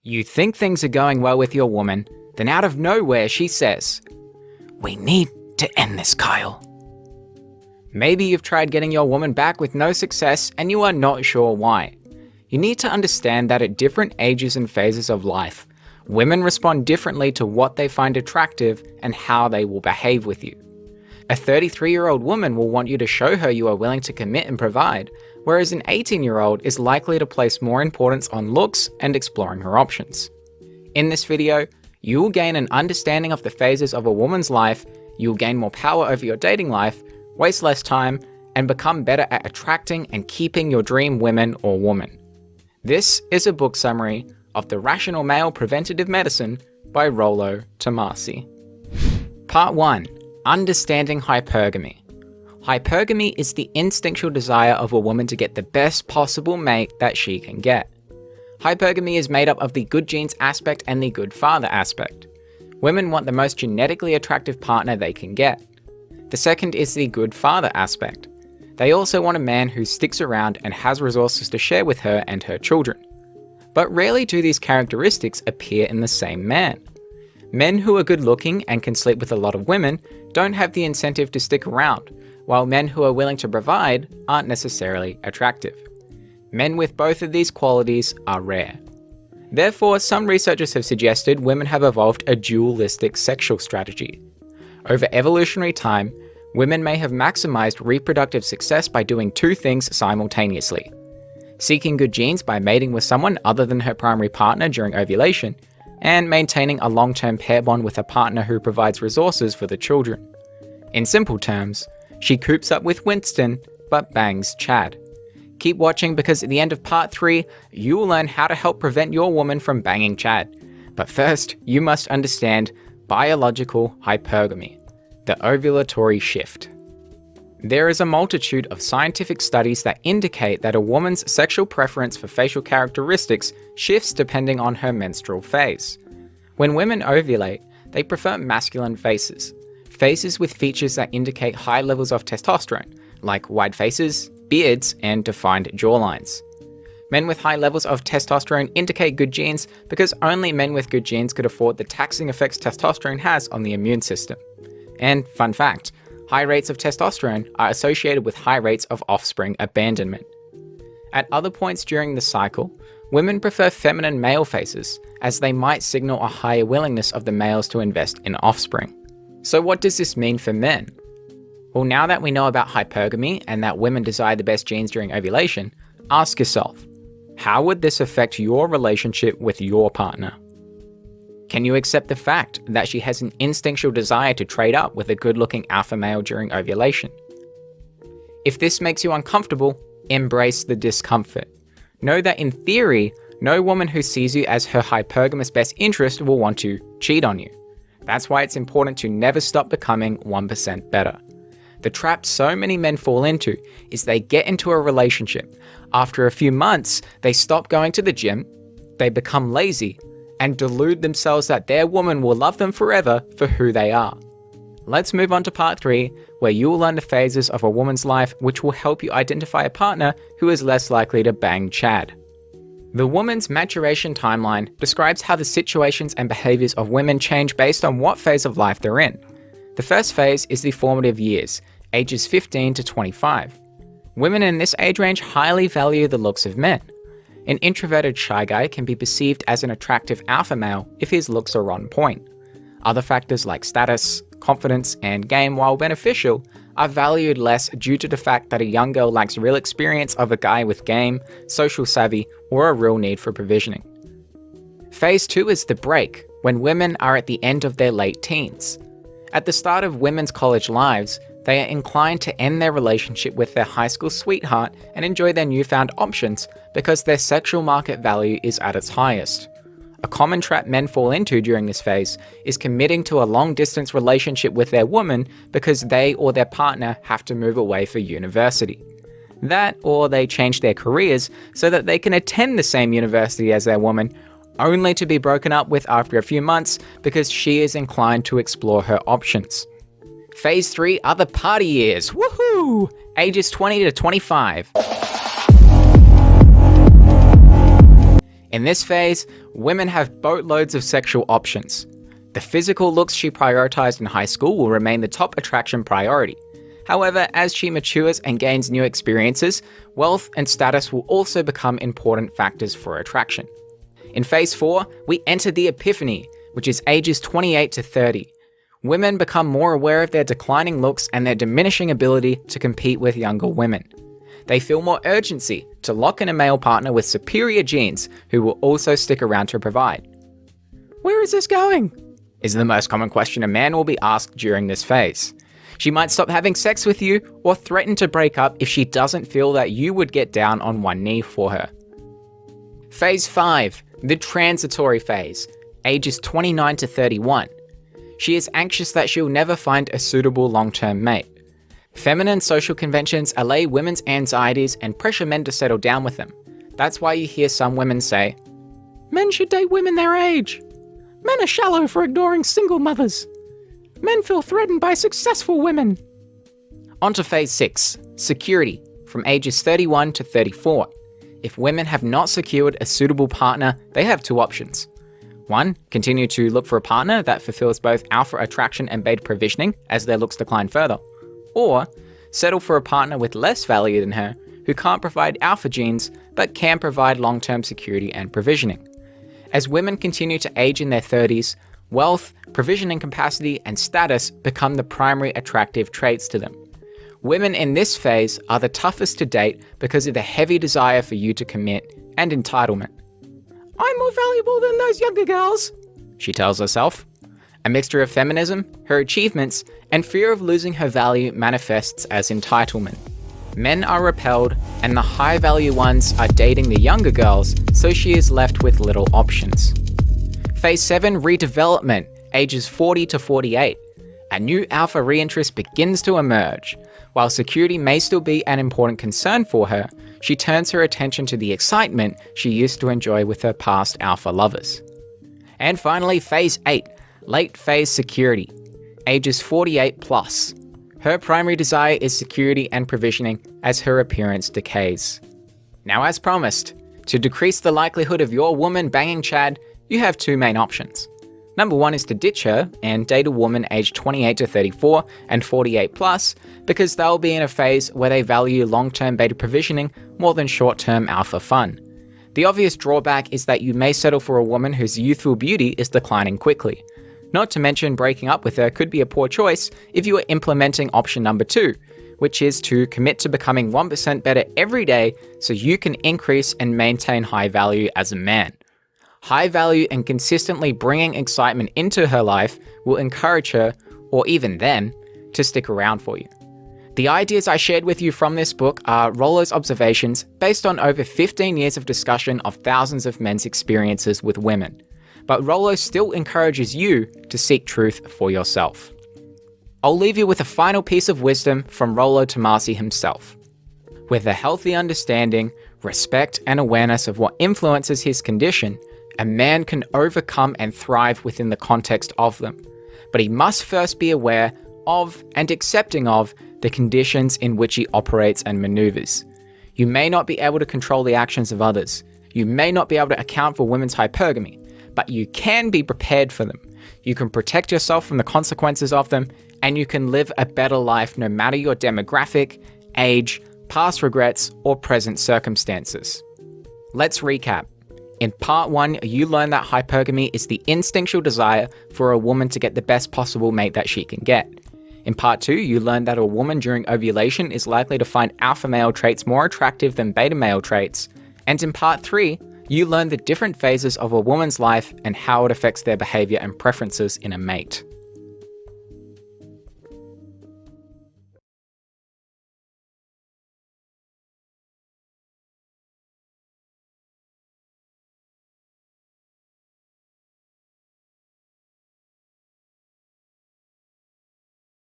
You think things are going well with your woman, then out of nowhere she says, "We need to end this, Kyle." Maybe you've tried getting your woman back with no success and you are not sure why. You need to understand that at different ages and phases of life, women respond differently to what they find attractive and how they will behave with you. A 33-year-old woman will want you to show her you are willing to commit and provide, whereas an 18-year-old is likely to place more importance on looks and exploring her options. In this video, you will gain an understanding of the phases of a woman's life, you will gain more power over your dating life, waste less time, and become better at attracting and keeping your dream women or woman. This is a book summary of The Rational Male Preventive Medicine by Rollo Tomassi. Part 1. Understanding hypergamy. Hypergamy is the instinctual desire of a woman to get the best possible mate that she can get. Hypergamy is made up of the good genes aspect and the good father aspect. Women want the most genetically attractive partner they can get. The second is the good father aspect. They also want a man who sticks around and has resources to share with her and her children. But rarely do these characteristics appear in the same man. Men who are good looking and can sleep with a lot of women don't have the incentive to stick around, while men who are willing to provide aren't necessarily attractive. Men with both of these qualities are rare. Therefore, some researchers have suggested women have evolved a dualistic sexual strategy. Over evolutionary time, women may have maximized reproductive success by doing two things simultaneously: seeking good genes by mating with someone other than her primary partner during ovulation, and maintaining a long-term pair bond with a partner who provides resources for the children. In simple terms, she coops up with Winston, but bangs Chad. Keep watching because at the end of part 3, you will learn how to help prevent your woman from banging Chad. But first, you must understand biological hypergamy, the ovulatory shift. There is a multitude of scientific studies that indicate that a woman's sexual preference for facial characteristics shifts depending on her menstrual phase. When women ovulate, they prefer masculine faces, faces with features that indicate high levels of testosterone, like wide faces, beards, and defined jawlines. Men with high levels of testosterone indicate good genes because only men with good genes could afford the taxing effects testosterone has on the immune system. And fun fact, high rates of testosterone are associated with high rates of offspring abandonment. At other points during the cycle, women prefer feminine male faces, as they might signal a higher willingness of the males to invest in offspring. So what does this mean for men? Well, now that we know about hypergamy and that women desire the best genes during ovulation, ask yourself, how would this affect your relationship with your partner? Can you accept the fact that she has an instinctual desire to trade up with a good-looking alpha male during ovulation? If this makes you uncomfortable, embrace the discomfort. Know that in theory, no woman who sees you as her hypergamous best interest will want to cheat on you. That's why it's important to never stop becoming 1% better. The trap so many men fall into is they get into a relationship. After a few months, they stop going to the gym, they become lazy, and delude themselves that their woman will love them forever for who they are. Let's move on to part 3, where you will learn the phases of a woman's life which will help you identify a partner who is less likely to bang Chad. The woman's maturation timeline describes how the situations and behaviors of women change based on what phase of life they're in. The first phase is the formative years, ages 15 to 25. Women in this age range highly value the looks of men. An introverted shy guy can be perceived as an attractive alpha male if his looks are on point. Other factors like status, confidence, and game, while beneficial, are valued less due to the fact that a young girl lacks real experience of a guy with game, social savvy, or a real need for provisioning. Phase 2 is the break, when women are at the end of their late teens. At the start of women's college lives, they are inclined to end their relationship with their high school sweetheart and enjoy their newfound options because their sexual market value is at its highest. A common trap men fall into during this phase is committing to a long-distance relationship with their woman because they or their partner have to move away for university. That, or they change their careers so that they can attend the same university as their woman, only to be broken up with after a few months because she is inclined to explore her options. Phase 3 are the party years, woohoo! Ages 20 to 25. In this phase, women have boatloads of sexual options. The physical looks she prioritized in high school will remain the top attraction priority. However, as she matures and gains new experiences, wealth and status will also become important factors for attraction. In phase 4, we enter the epiphany, which is ages 28 to 30. Women become more aware of their declining looks and their diminishing ability to compete with younger women. They feel more urgency to lock in a male partner with superior genes who will also stick around to provide. "Where is this going?" is the most common question a man will be asked during this phase. She might stop having sex with you or threaten to break up if she doesn't feel that you would get down on one knee for her. Phase 5, the transitory phase, ages 29 to 31. She is anxious that she'll never find a suitable long-term mate. Feminine social conventions allay women's anxieties and pressure men to settle down with them. That's why you hear some women say, "Men should date women their age. Men are shallow for ignoring single mothers. Men feel threatened by successful women." On to phase 6, security, from ages 31 to 34. If women have not secured a suitable partner, they have two options. 1. Continue to look for a partner that fulfills both alpha attraction and beta provisioning as their looks decline further. Or, settle for a partner with less value than her, who can't provide alpha genes, but can provide long-term security and provisioning. As women continue to age in their 30s, wealth, provisioning capacity, and status become the primary attractive traits to them. Women in this phase are the toughest to date because of the heavy desire for you to commit and entitlement. "I'm more valuable than those younger girls," she tells herself. A mixture of feminism, her achievements, and fear of losing her value manifests as entitlement. Men are repelled, and the high-value ones are dating the younger girls, so she is left with little options. Phase 7, redevelopment, ages 40 to 48. A new alpha reinterest begins to emerge. While security may still be an important concern for her, she turns her attention to the excitement she used to enjoy with her past alpha lovers. And finally, phase 8, late phase security, ages 48 plus. Her primary desire is security and provisioning as her appearance decays. Now, as promised, to decrease the likelihood of your woman banging Chad, you have two main options. Number 1 is to ditch her and date a woman aged 28 to 34 and 48 plus, because they'll be in a phase where they value long-term beta provisioning more than short-term alpha fun. The obvious drawback is that you may settle for a woman whose youthful beauty is declining quickly. Not to mention, breaking up with her could be a poor choice if you are implementing option number 2, which is to commit to becoming 1% better every day so you can increase and maintain high value as a man. High value and consistently bringing excitement into her life will encourage her, or even them, to stick around for you. The ideas I shared with you from this book are Rollo's observations based on over 15 years of discussion of thousands of men's experiences with women. But Rollo still encourages you to seek truth for yourself. I'll leave you with a final piece of wisdom from Rollo Tomassi himself. With a healthy understanding, respect, and awareness of what influences his condition, a man can overcome and thrive within the context of them. But he must first be aware of and accepting of the conditions in which he operates and maneuvers. You may not be able to control the actions of others. You may not be able to account for women's hypergamy, but you can be prepared for them. You can protect yourself from the consequences of them, and you can live a better life no matter your demographic, age, past regrets, or present circumstances. Let's recap. In part 1, you learn that hypergamy is the instinctual desire for a woman to get the best possible mate that she can get. In part 2, you learn that a woman during ovulation is likely to find alpha male traits more attractive than beta male traits. And in part 3, you learn the different phases of a woman's life and how it affects their behavior and preferences in a mate.